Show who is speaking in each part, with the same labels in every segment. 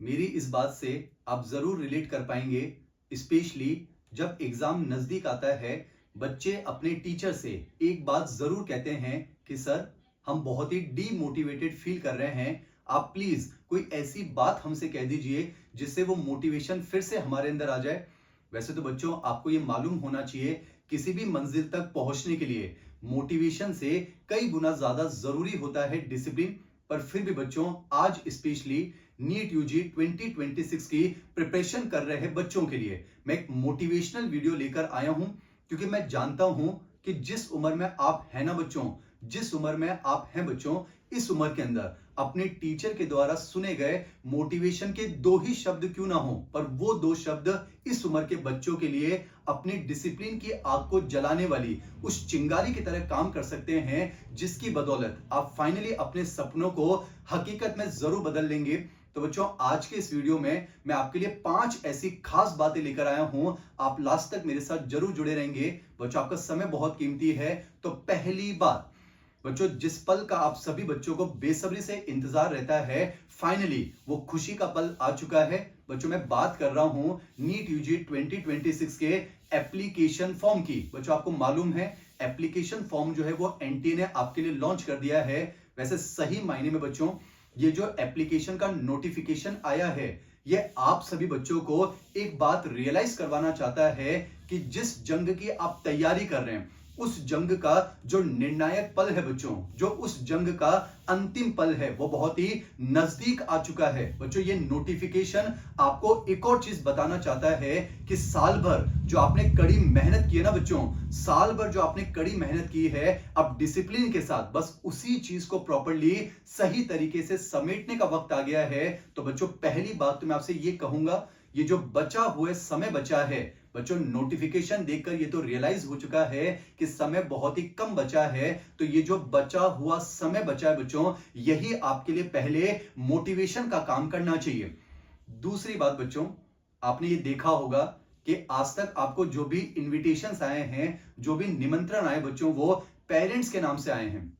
Speaker 1: मेरी इस बात से आप जरूर रिलेट कर पाएंगे, स्पेशली जब एग्जाम नजदीक आता है। बच्चे अपने टीचर से एक बात जरूर कहते हैं कि सर, हम बहुत ही डीमोटिवेटेड फील कर रहे हैं। आप प्लीज कोई ऐसी बात हमसे कह दीजिए जिससे वो मोटिवेशन फिर से हमारे अंदर आ जाए। वैसे तो बच्चों, आपको ये मालूम होना चाहिए, किसी भी मंजिल तक पहुंचने के लिए मोटिवेशन से कई गुना ज्यादा जरूरी होता है डिसिप्लिन। पर फिर भी बच्चों, आज स्पेशली नीट यूजी 2026 की प्रिपरेशन कर रहे हैं बच्चों के लिए मैं एक मोटिवेशनल वीडियो लेकर आया हूं, क्योंकि मैं जानता हूं कि जिस उम्र में आप हैं ना बच्चों, जिस उम्र में आप हैं बच्चों, इस उम्र के अंदर अपने टीचर के द्वारा सुने गए मोटिवेशन के दो ही शब्द क्यों ना हो, पर वो दो शब्द इस उम्र के बच्चों के लिए अपनी डिसिप्लिन की आग को जलाने वाली उस चिंगारी की तरह काम कर सकते हैं, जिसकी बदौलत आप फाइनली अपने सपनों को हकीकत में जरूर बदल लेंगे। तो बच्चों, आज के इस वीडियो में मैं आपके लिए 5 ऐसी खास बातें लेकर आया हूं। आप लास्ट तक मेरे साथ जरूर जुड़े रहेंगे। बच्चों, आपका समय बहुत कीमती है। तो पहली बात बच्चों, जिस पल का आप सभी बच्चों को बेसब्री से इंतजार रहता है, फाइनली वो खुशी का पल आ चुका है। बच्चों, मैं बात कर रहा हूं नीट यूजी 2026 के एप्लीकेशन फॉर्म की। बच्चों, आपको मालूम है एप्लीकेशन फॉर्म जो है वो एनटीए ने आपके लिए लॉन्च कर दिया है। वैसे सही मायने में बच्चों, ये जो एप्लीकेशन का नोटिफिकेशन आया है, ये आप सभी बच्चों को एक बात रियलाइज करवाना चाहता है कि जिस जंग की आप तैयारी कर रहे हैं, उस जंग का जो निर्णायक पल है बच्चों, जो उस जंग का अंतिम पल है, वो बहुत ही नजदीक आ चुका है। बच्चों, ये नोटिफिकेशन आपको एक और चीज बताना चाहता है कि साल भर जो आपने कड़ी मेहनत की है ना बच्चों, साल भर जो आपने कड़ी मेहनत की है, अब डिसिप्लिन के साथ बस उसी चीज को प्रॉपरली सही तरीके से समेटने का वक्त आ गया है। तो बच्चों, पहली बात तो मैं आपसे ये कहूंगा, ये जो बचा हुआ समय बचा है बच्चों, नोटिफिकेशन देखकर ये तो रियलाइज हो चुका है कि समय बहुत ही कम बचा है। तो ये जो बचा हुआ समय बचा है बच्चों, यही आपके लिए पहले मोटिवेशन का काम करना चाहिए। दूसरी बात बच्चों, आपने ये देखा होगा कि आज तक आपको जो भी इनविटेशंस आए हैं, जो भी निमंत्रण आए बच्चों, वो पेरेंट्स के नाम से आए हैं।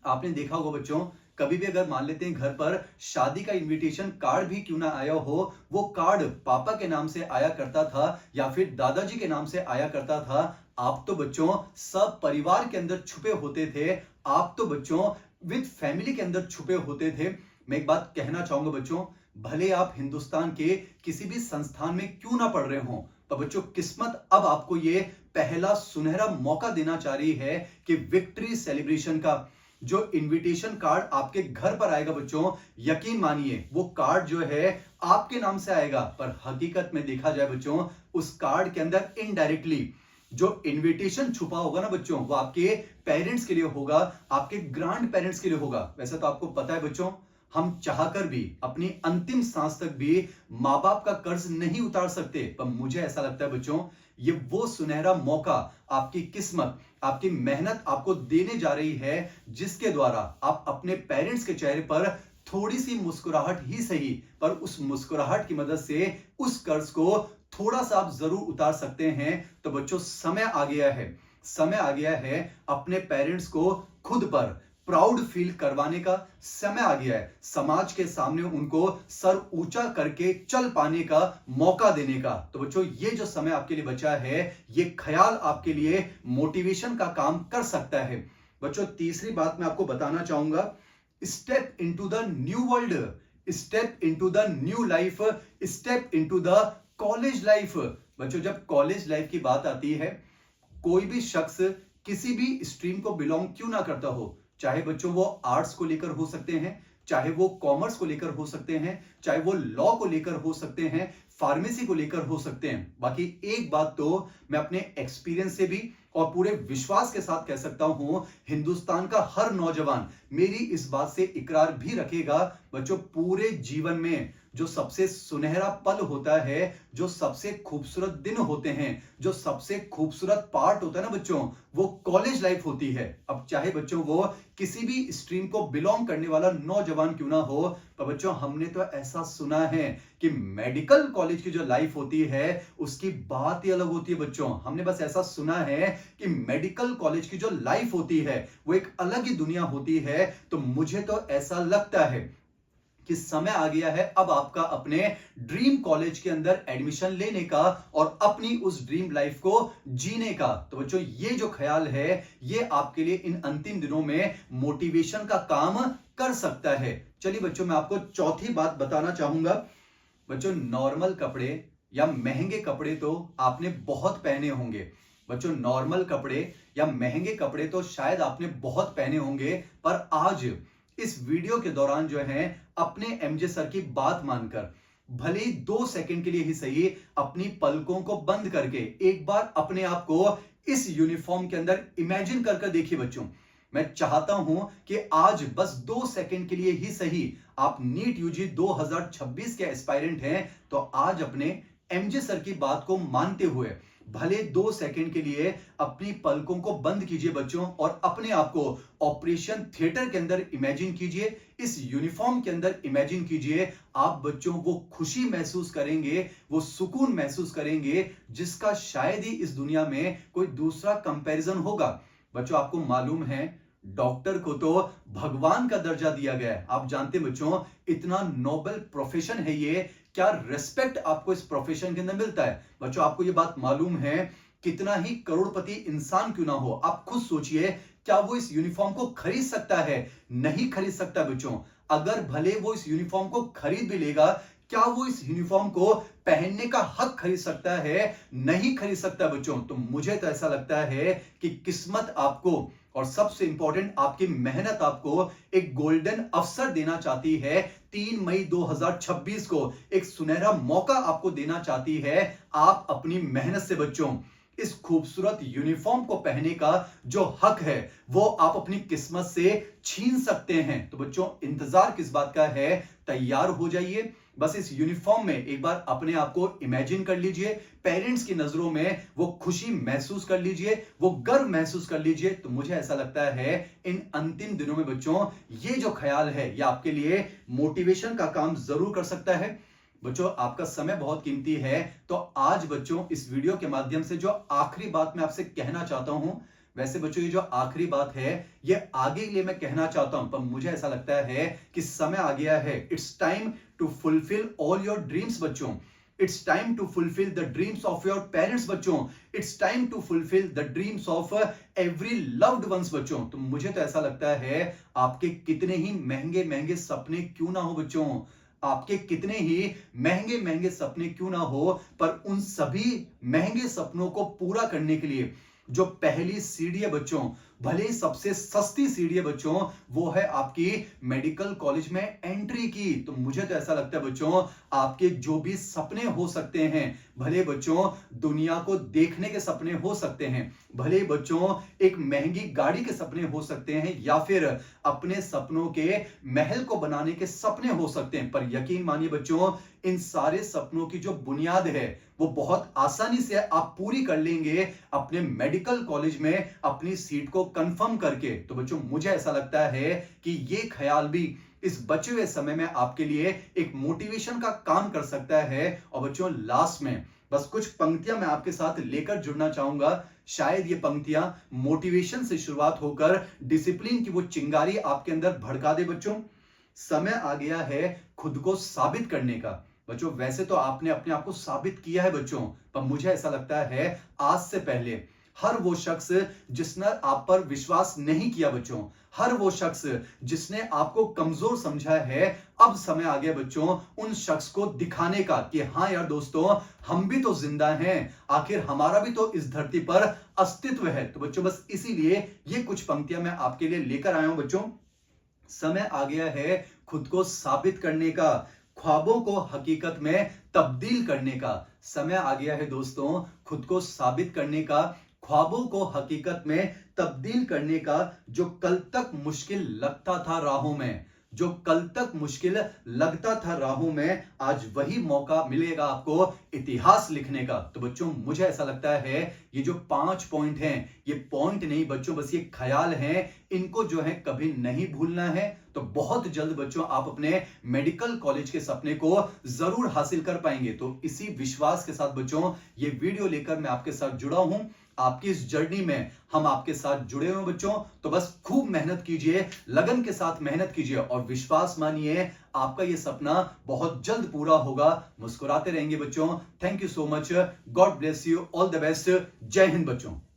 Speaker 1: आपने देखा होगा बच्चों, कभी भी अगर मान लेते हैं घर पर शादी का इनविटेशन कार्ड भी क्यों ना आया हो, वो कार्ड पापा के नाम से आया करता था या फिर दादाजी के नाम से आया करता था। आप तो बच्चों सब परिवार के अंदर छुपे होते थे। आप तो बच्चों विद फैमिली के अंदर छुपे होते थे। मैं एक बात कहना चाहूंगा बच्चों, भले आप हिंदुस्तान के किसी भी संस्थान में क्यों ना पढ़ रहे हो, तो बच्चों किस्मत अब आपको ये पहला सुनहरा मौका देना चाह रही है कि विक्ट्री सेलिब्रेशन का जो इनविटेशन कार्ड आपके घर पर आएगा बच्चों, यकीन मानिए वो कार्ड जो है आपके नाम से आएगा। पर हकीकत में देखा जाए बच्चों, उस कार्ड के अंदर इनडायरेक्टली जो इनविटेशन छुपा होगा ना बच्चों, वो आपके पेरेंट्स के लिए होगा, आपके ग्रैंड पेरेंट्स के लिए होगा। वैसे तो आपको पता है बच्चों, हम चाहकर भी अपनी अंतिम सांस तक भी मां बाप का कर्ज नहीं उतार सकते। पर मुझे ऐसा लगता है बच्चों, ये वो सुनहरा मौका आपकी किस्मत, आपकी मेहनत आपको देने जा रही है, जिसके द्वारा आप अपने पेरेंट्स के चेहरे पर थोड़ी सी मुस्कुराहट ही सही, पर उस मुस्कुराहट की मदद से उस कर्ज को थोड़ा सा आप जरूर उतार सकते हैं। तो बच्चों, समय आ गया है, समय आ गया है अपने पेरेंट्स को खुद पर प्राउड फील करवाने का। समय आ गया है समाज के सामने उनको सर ऊंचा करके चल पाने का मौका देने का। तो बच्चों, ये जो समय आपके लिए बचा है, ये ख्याल आपके लिए मोटिवेशन का काम कर सकता है। बच्चों, तीसरी बात मैं आपको बताना चाहूंगा, step into the new world, step into the new life, step into the college life. बच्चों, जब कॉलेज लाइफ की बात आती है, कोई भी शख्स किसी भी स्ट्रीम को बिलोंग क्यों ना करता हो, चाहे बच्चों वो आर्ट्स को लेकर हो सकते हैं, चाहे वो कॉमर्स को लेकर हो सकते हैं, चाहे वो लॉ को लेकर हो सकते हैं, फार्मेसी को लेकर हो सकते हैं। बाकी एक बात तो मैं अपने एक्सपीरियंस से भी और पूरे विश्वास के साथ कह सकता हूं, हिंदुस्तान का हर नौजवान मेरी इस बात से इकरार भी रखेगा बच्चों, पूरे जीवन में जो सबसे सुनहरा पल होता है, जो सबसे खूबसूरत दिन होते हैं, जो सबसे खूबसूरत पार्ट होता है ना बच्चों, वो कॉलेज लाइफ होती है। अब चाहे बच्चों वो किसी भी स्ट्रीम को बिलोंग करने वाला नौजवान क्यों ना हो, पर बच्चों हमने तो ऐसा सुना है कि मेडिकल कॉलेज की जो लाइफ होती है उसकी बात ही अलग होती है। बच्चों, हमने बस ऐसा सुना है कि मेडिकल कॉलेज की जो लाइफ होती है वो एक अलग ही दुनिया होती है। तो मुझे तो ऐसा लगता है कि समय आ गया है अब आपका अपने ड्रीम कॉलेज के अंदर एडमिशन लेने का और अपनी उस ड्रीम लाइफ को जीने का। तो बच्चों ये जो ख्याल है ये आपके लिए इन अंतिम दिनों में मोटिवेशन का काम कर सकता है। चलिए बच्चों मैं आपको चौथी बात बताना चाहूंगा। बच्चों नॉर्मल कपड़े या महंगे कपड़े तो आपने बहुत पहने होंगे। बच्चों नॉर्मल कपड़े या महंगे कपड़े तो शायद आपने बहुत पहने होंगे, पर आज इस वीडियो के दौरान जो है अपने एमजे सर की बात मानकर भले ही 2 सेकंड के लिए ही सही अपनी पलकों को बंद करके एक बार अपने आप को इस यूनिफॉर्म के अंदर इमेजिन करके देखिए। बच्चों मैं चाहता हूं कि आज बस 2 सेकंड के लिए ही सही आप नीट यूजी 2026 के एस्पायरेंट हैं तो आज अपने एमजे सर की बात को मानते हुए भले 2 सेकंड के लिए अपनी पलकों को बंद कीजिए बच्चों और अपने आप को ऑपरेशन थिएटर के अंदर इमेजिन कीजिए, इस यूनिफॉर्म के अंदर इमेजिन कीजिए। आप बच्चों वो खुशी महसूस करेंगे, वो सुकून महसूस करेंगे जिसका शायद ही इस दुनिया में कोई दूसरा कंपैरिजन होगा। बच्चों आपको मालूम है डॉक्टर को तो भगवान का दर्जा दिया गया है। आप जानते हैं बच्चों इतना नोबेल प्रोफेशन है ये, क्या रिस्पेक्ट आपको इस प्रोफेशन के अंदर मिलता है। बच्चों आपको ये बात मालूम है कितना ही करोड़पति इंसान क्यों ना हो, आप खुद सोचिए क्या वो इस यूनिफॉर्म को खरीद सकता है? नहीं खरीद सकता बच्चों। अगर भले वो इस यूनिफॉर्म को खरीद भी लेगा, क्या वो इस यूनिफॉर्म को पहनने का हक खरीद सकता है? नहीं खरीद सकता बच्चों। तो मुझे तो ऐसा लगता है कि किस्मत आपको और सबसे इंपॉर्टेंट आपकी मेहनत आपको एक गोल्डन अवसर देना चाहती है। 3 मई 2026 को एक सुनहरा मौका आपको देना चाहती है। आप अपनी मेहनत से बच्चों इस खूबसूरत यूनिफॉर्म को पहनने का जो हक है वो आप अपनी किस्मत से छीन सकते हैं। तो बच्चों इंतजार किस बात का है, तैयार हो जाइए। बस इस यूनिफॉर्म में एक बार अपने आप को इमेजिन कर लीजिए, पेरेंट्स की नजरों में वो खुशी महसूस कर लीजिए, वो गर्व महसूस कर लीजिए। तो मुझे ऐसा लगता है इन अंतिम दिनों में बच्चों ये जो ख्याल है ये आपके लिए मोटिवेशन का काम जरूर कर सकता है। बच्चों आपका समय बहुत कीमती है, तो आज बच्चों इस वीडियो के माध्यम से जो आखिरी बात मैं आपसे कहना चाहता हूं, वैसे बच्चों ये जो आखिरी बात है ये आगे के लिए मैं कहना चाहता हूं, पर मुझे ऐसा लगता है कि समय आ गया है। It's time to fulfil all your dreams बच्चों। It's time to fulfil the dreams of your parents बच्चों। It's time to fulfil the dreams of every loved ones बच्चों। तो मुझे तो ऐसा लगता है आपके कितने ही महंगे महंगे सपने क्यों ना हो बच्चों, आपके कितने ही महंगे महंगे सपने क्यों ना हो, पर उन सभी महंगे सपनों को पूरा करने के लिए जो पहली सीढ़ी है बच्चों, भले ही सबसे सस्ती सीढ़ी है बच्चों, वो है आपकी मेडिकल कॉलेज में एंट्री की। तो मुझे तो ऐसा लगता है बच्चों आपके जो भी सपने हो सकते हैं, भले बच्चों दुनिया को देखने के सपने हो सकते हैं, भले बच्चों एक महंगी गाड़ी के सपने हो सकते हैं, या फिर अपने सपनों के महल को बनाने के सपने हो सकते हैं, पर यकीन मानिए बच्चों इन सारे सपनों की जो बुनियाद है वो बहुत आसानी से आप पूरी कर लेंगे अपने मेडिकल कॉलेज में अपनी सीट को कंफर्म करके। तो बच्चों मुझे ऐसा लगता है कि ये ख्याल भी इस बचे हुए समय में आपके लिए एक मोटिवेशन का काम कर सकता है। और बच्चों लास्ट में बस कुछ पंक्तियां मैं आपके साथ लेकर जुड़ना चाहूंगा। शायद ये पंक्तियां मोटिवेशन से शुरुआत होकर डिसिप्लिन की वो चिंगारी आपके अंदर भड़का दे बच्चों। समय आ गया है खुद को साबित करने का। बच्चों वैसे तो आपने अपने आप को साबित किया है बच्चों, पर मुझे ऐसा लगता है आज से पहले हर वो शख्स जिसने आप पर विश्वास नहीं किया बच्चों, हर वो शख्स जिसने आपको कमजोर समझा है, अब समय आ गया बच्चों उन शख्स को दिखाने का कि हाँ यार दोस्तों हम भी तो जिंदा हैं, आखिर हमारा भी तो इस धरती पर अस्तित्व है। तो बच्चों बस इसीलिए ये कुछ पंक्तियां मैं आपके लिए लेकर आया हूं बच्चों। समय आ गया है खुद को साबित करने का, ख्वाबों को हकीकत में तब्दील करने का। समय आ गया है दोस्तों खुद को साबित करने का, ख्वाबों को हकीकत में तब्दील करने का। जो कल तक मुश्किल लगता था राहों में, जो कल तक मुश्किल लगता था राहों में, आज वही मौका मिलेगा आपको इतिहास लिखने का। तो बच्चों मुझे ऐसा लगता है ये जो 5 पॉइंट हैं ये पॉइंट नहीं बच्चों, बस ये ख्याल हैं, इनको जो है कभी नहीं भूलना है। तो बहुत जल्द बच्चों आप अपने मेडिकल कॉलेज के सपने को जरूर हासिल कर पाएंगे। तो इसी विश्वास के साथ बच्चों ये वीडियो लेकर मैं आपके साथ जुड़ा हूं। आपकी इस जर्नी में हम आपके साथ जुड़े हुए बच्चों। तो बस खूब मेहनत कीजिए, लगन के साथ मेहनत कीजिए और विश्वास मानिए आपका ये सपना बहुत जल्द पूरा होगा। मुस्कुराते रहेंगे बच्चों। Thank you so much. God bless you. All the best. जय हिंद बच्चों।